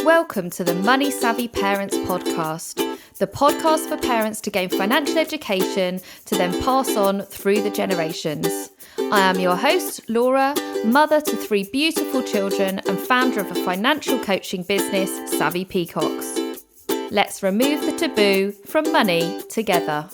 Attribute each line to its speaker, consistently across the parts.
Speaker 1: Welcome to the Money Savvy Parents Podcast, the podcast for parents to gain financial education to then pass on through the generations. I am your host, Laura, mother to 3 beautiful children and founder of a financial coaching business, Savvy Peacocks. Let's remove the taboo from money together.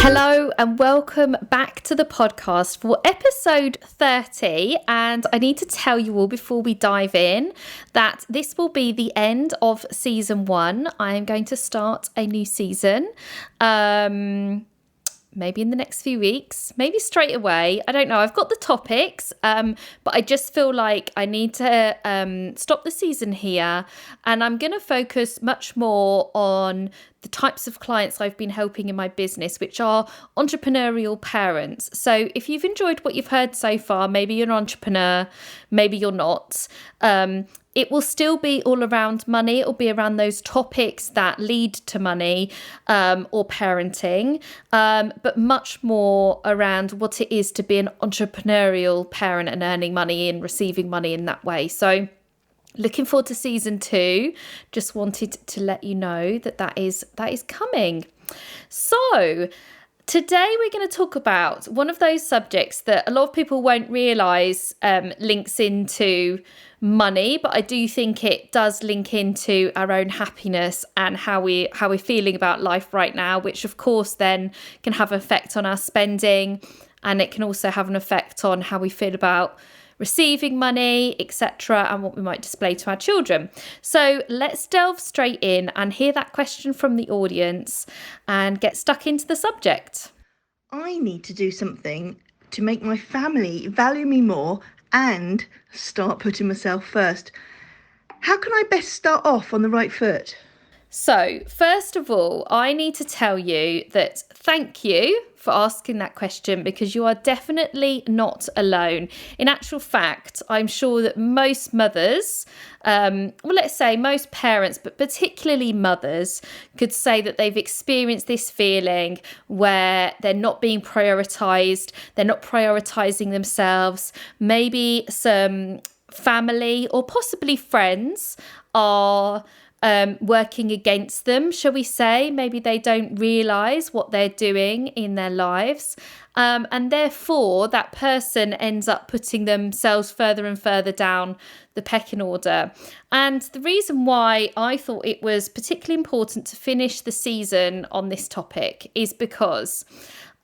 Speaker 1: Hello and welcome back to the podcast for episode 30, and I need to tell you all before we dive in that this will be the end of season 1. I am going to start a new season. Maybe in the next few weeks, maybe straight away. I don't know. I've got the topics, but I just feel like I need to stop the season here. And I'm going to focus much more on the types of clients I've been helping in my business, which are entrepreneurial parents. So if you've enjoyed what you've heard so far, maybe you're an entrepreneur, maybe you're not. It will still be all around money. It'll be around those topics that lead to money or parenting, but much more around what it is to be an entrepreneurial parent and earning money and receiving money in that way. So looking forward to season 2. Just wanted to let you know that is coming. So today we're going to talk about one of those subjects that a lot of people won't realise links into money, but I do think it does link into our own happiness and how we're feeling about life right now, which of course then can have an effect on our spending, and it can also have an effect on how we feel about receiving money, etc., and what we might display to our children. So let's delve straight in and hear that question from the audience and get stuck into the subject.
Speaker 2: I need to do something to make my family value me more and start putting myself first. How can I best start off on the right foot?
Speaker 1: So, first of all, I need to tell you that thank you for asking that question, because you are definitely not alone. In actual fact, I'm sure that most mothers, let's say most parents, but particularly mothers, could say that they've experienced this feeling where they're not being prioritised, they're not prioritising themselves. Maybe some family or possibly friends are working against them, shall we say. Maybe they don't realise what they're doing in their lives. And therefore, that person ends up putting themselves further and further down the pecking order. And the reason why I thought it was particularly important to finish the season on this topic is because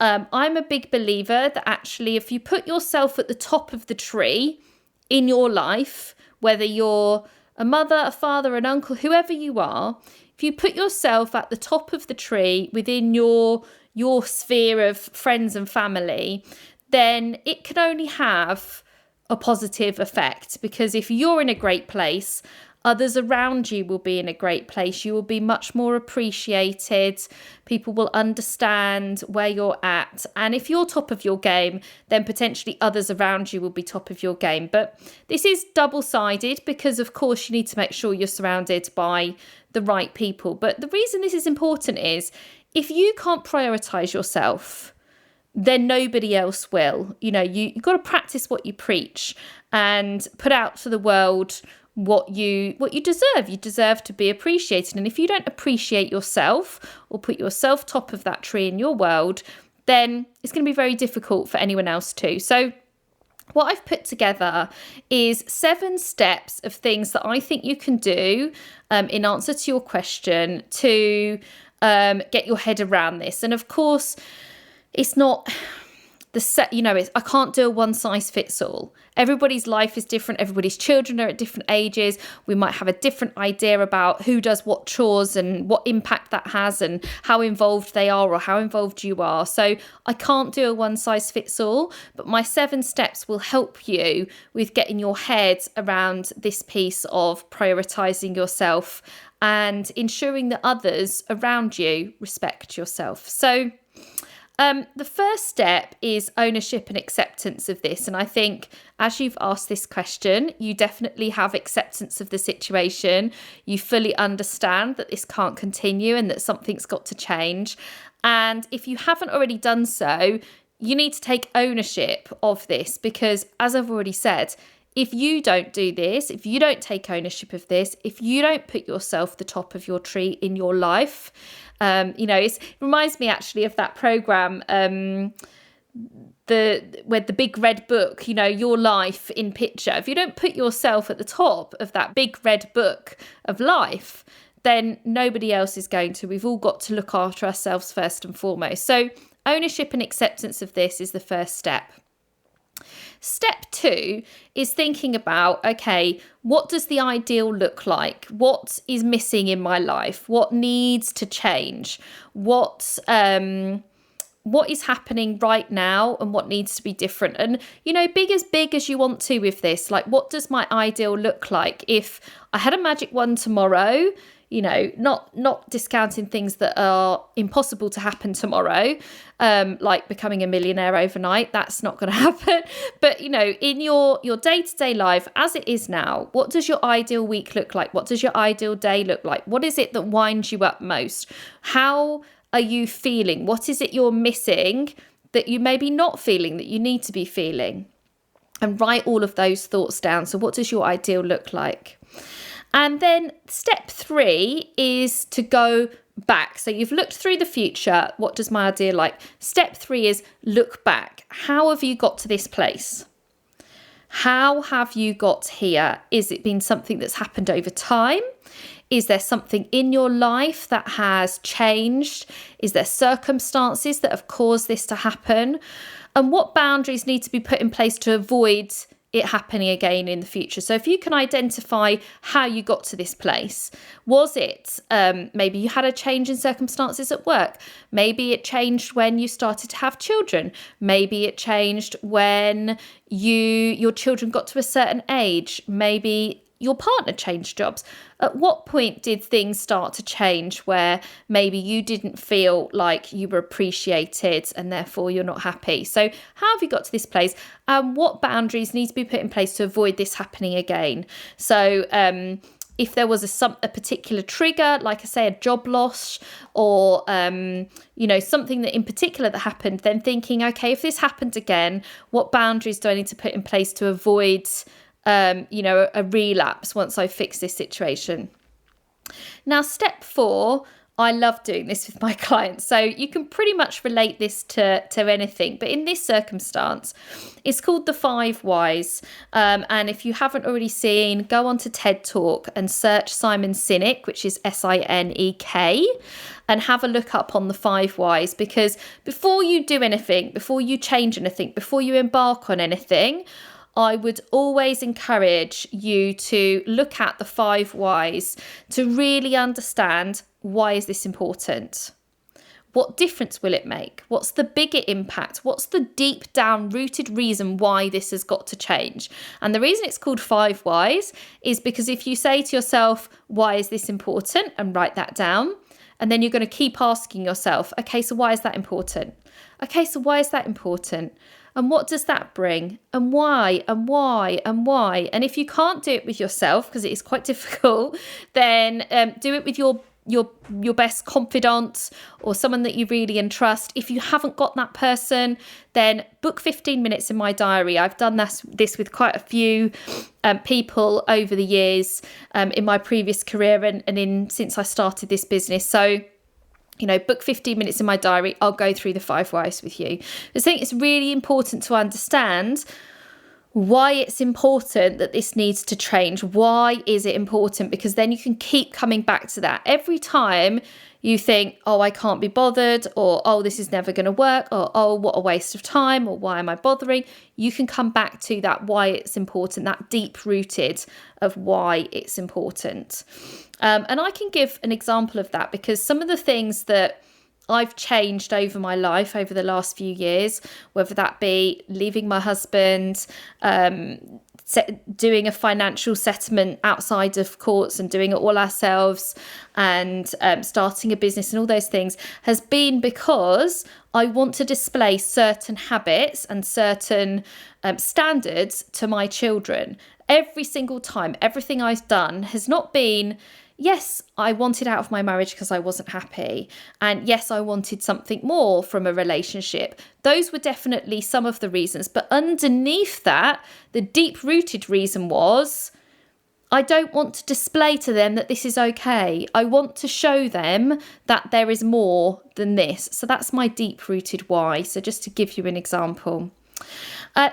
Speaker 1: I'm a big believer that actually if you put yourself at the top of the tree in your life, whether you're a mother, a father, an uncle, whoever you are, if you put yourself at the top of the tree within your sphere of friends and family, then it can only have a positive effect, because if you're in a great place, others around you will be in a great place. You will be much more appreciated. People will understand where you're at. And if you're top of your game, then potentially others around you will be top of your game. But this is double-sided, because of course you need to make sure you're surrounded by the right people. But the reason this is important is if you can't prioritise yourself, then nobody else will. You know, you've got to practice what you preach and put out to the world what you deserve. You deserve to be appreciated. And if you don't appreciate yourself or put yourself top of that tree in your world, then it's going to be very difficult for anyone else too. So what I've put together is 7 steps of things that I think you can do in answer to your question to get your head around this. And of course, it's not I can't do a one size fits all. Everybody's life is different. Everybody's children are at different ages. We might have a different idea about who does what chores and what impact that has and how involved they are or how involved you are. So I can't do a one size fits all, but my 7 steps will help you with getting your head around this piece of prioritizing yourself and ensuring that others around you respect yourself. So The first step is ownership and acceptance of this. And I think as you've asked this question, you definitely have acceptance of the situation. You fully understand that this can't continue and that something's got to change. And if you haven't already done so, you need to take ownership of this, because as I've already said, if you don't do this, if you don't take ownership of this, if you don't put yourself at the top of your tree in your life, it reminds me actually of that program, where the big red book, your life in picture. If you don't put yourself at the top of that big red book of life, then nobody else is going to. We've all got to look after ourselves first and foremost. So ownership and acceptance of this is the first step. Step 2 is thinking about, okay, what does the ideal look like? What is missing in my life? What needs to change? What is happening right now and what needs to be different? And, big as you want to with this, like, what does my ideal look like? If I had a magic wand tomorrow, not discounting things that are impossible to happen tomorrow, like becoming a millionaire overnight, that's not going to happen. But, in your day-to-day life as it is now, what does your ideal week look like? What does your ideal day look like? What is it that winds you up most? How are you feeling? What is it you're missing that you may be not feeling that you need to be feeling? And write all of those thoughts down. So what does your ideal look like? And then step 3 is to go back. So you've looked through the future. What does my ideal like? Step 3 is look back. How have you got to this place? How have you got here? Is it been something that's happened over time? Is there something in your life that has changed? Is there circumstances that have caused this to happen? And what boundaries need to be put in place to avoid it happening again in the future? So if you can identify how you got to this place, was it maybe you had a change in circumstances at work? Maybe it changed when you started to have children. Maybe it changed when your children got to a certain age. Maybe your partner changed jobs. At what point did things start to change where maybe you didn't feel like you were appreciated and therefore you're not happy? So how have you got to this place? What boundaries need to be put in place to avoid this happening again? So if there was a particular trigger, like I say, a job loss or, something that in particular that happened, then thinking, okay, if this happened again, what boundaries do I need to put in place to avoid a relapse once I fix this situation? Now, step 4, I love doing this with my clients. So you can pretty much relate this to anything. But in this circumstance, it's called the 5 whys. And if you haven't already seen, go on to TED Talk and search Simon Sinek, which is Sinek, and have a look up on the 5 whys. Because before you do anything, before you change anything, before you embark on anything, I would always encourage you to look at the 5 whys to really understand, why is this important? What difference will it make? What's the bigger impact? What's the deep down rooted reason why this has got to change? And the reason it's called 5 whys is because if you say to yourself, why is this important? And write that down. And then you're going to keep asking yourself, okay, so why is that important? Okay, so why is that important? And what does that bring? And why? And why? And why? And if you can't do it with yourself, because it is quite difficult, then do it with your best confidant or someone that you really entrust. If you haven't got that person, then book 15 minutes in my diary. I've done this with quite a few people over the years in my previous career and since I started this business. So book 15 minutes in my diary. I'll go through the 5 whys with you. I think it's really important to understand why it's important that this needs to change. Why is it important? Because then you can keep coming back to that. Every time you think, oh, I can't be bothered, or, oh, this is never going to work, or, oh, what a waste of time, or why am I bothering? You can come back to that why it's important, that deep rooted of why it's important. And I can give an example of that because some of the things that I've changed over my life over the last few years, whether that be leaving my husband, doing a financial settlement outside of courts and doing it all ourselves, and starting a business and all those things, has been because I want to display certain habits and certain standards to my children. Every single time, everything I've done has not been, yes, I wanted out of my marriage because I wasn't happy. And yes, I wanted something more from a relationship. Those were definitely some of the reasons. But underneath that, the deep-rooted reason was, I don't want to display to them that this is okay. I want to show them that there is more than this. So that's my deep-rooted why. So just to give you an example.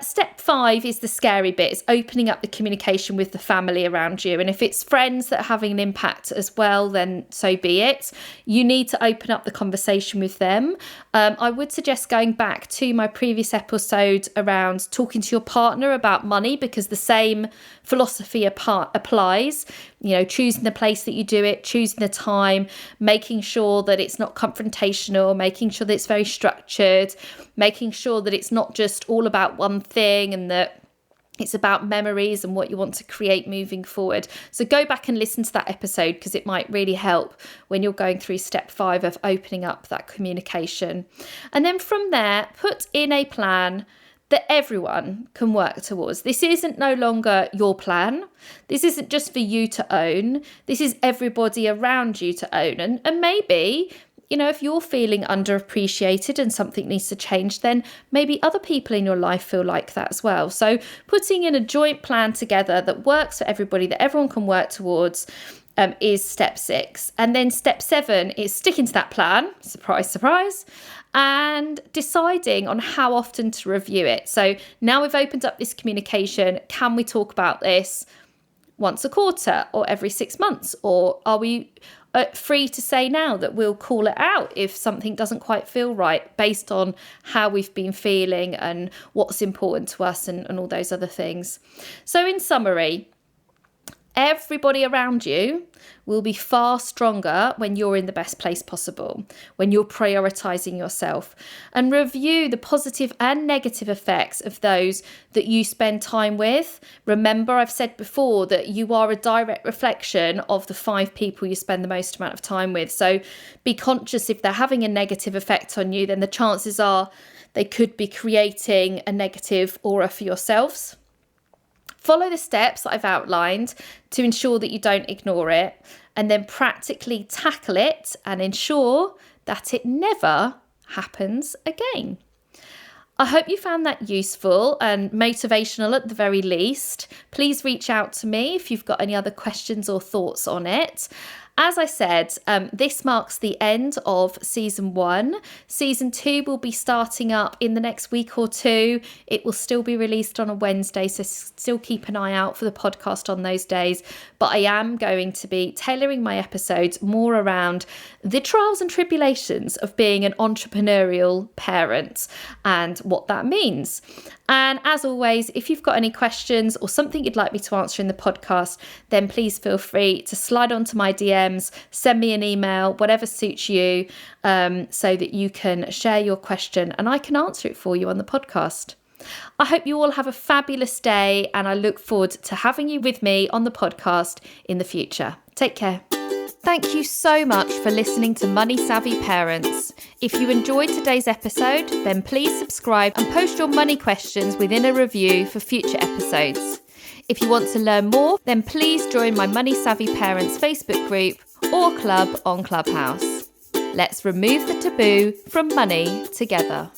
Speaker 1: Step 5 is the scary bit. It's opening up the communication with the family around you. And if it's friends that are having an impact as well, then so be it. You need to open up the conversation with them. I would suggest going back to my previous episode around talking to your partner about money, because the same philosophy applies. Choosing the place that you do it, choosing the time, making sure that it's not confrontational, making sure that it's very structured, making sure that it's not just all about one thing and that it's about memories and what you want to create moving forward. So go back and listen to that episode, because it might really help when you're going through step 5 of opening up that communication. And then from there, put in a plan that everyone can work towards. This isn't no longer your plan. This isn't just for you to own. This is everybody around you to own. And maybe, if you're feeling underappreciated and something needs to change, then maybe other people in your life feel like that as well. So putting in a joint plan together that works for everybody, that everyone can work towards, is step 6. And then step 7 is sticking to that plan, surprise, surprise, and deciding on how often to review it. So now we've opened up this communication. Can we talk about this once a quarter or every 6 months? Or are we free to say now that we'll call it out if something doesn't quite feel right, based on how we've been feeling and what's important to us and all those other things? So in summary, everybody around you will be far stronger when you're in the best place possible, when you're prioritizing yourself. And review the positive and negative effects of those that you spend time with. Remember, I've said before that you are a direct reflection of the 5 people you spend the most amount of time with. So be conscious, if they're having a negative effect on you, then the chances are they could be creating a negative aura for yourselves. Follow the steps that I've outlined to ensure that you don't ignore it, and then practically tackle it and ensure that it never happens again. I hope you found that useful and motivational at the very least. Please reach out to me if you've got any other questions or thoughts on it. As I said, this marks the end of season 1. Season 2 will be starting up in the next week or 2. It will still be released on a Wednesday, so still keep an eye out for the podcast on those days. But I am going to be tailoring my episodes more around the trials and tribulations of being an entrepreneurial parent and what that means. And as always, if you've got any questions or something you'd like me to answer in the podcast, then please feel free to slide onto my DMs, send me an email, whatever suits you, so that you can share your question and I can answer it for you on the podcast. I hope you all have a fabulous day, and I look forward to having you with me on the podcast in the future. Take care. Thank you so much for listening to Money Savvy Parents. If you enjoyed today's episode, then please subscribe and post your money questions within a review for future episodes. If you want to learn more, then please join my Money Savvy Parents Facebook group or club on Clubhouse. Let's remove the taboo from money together.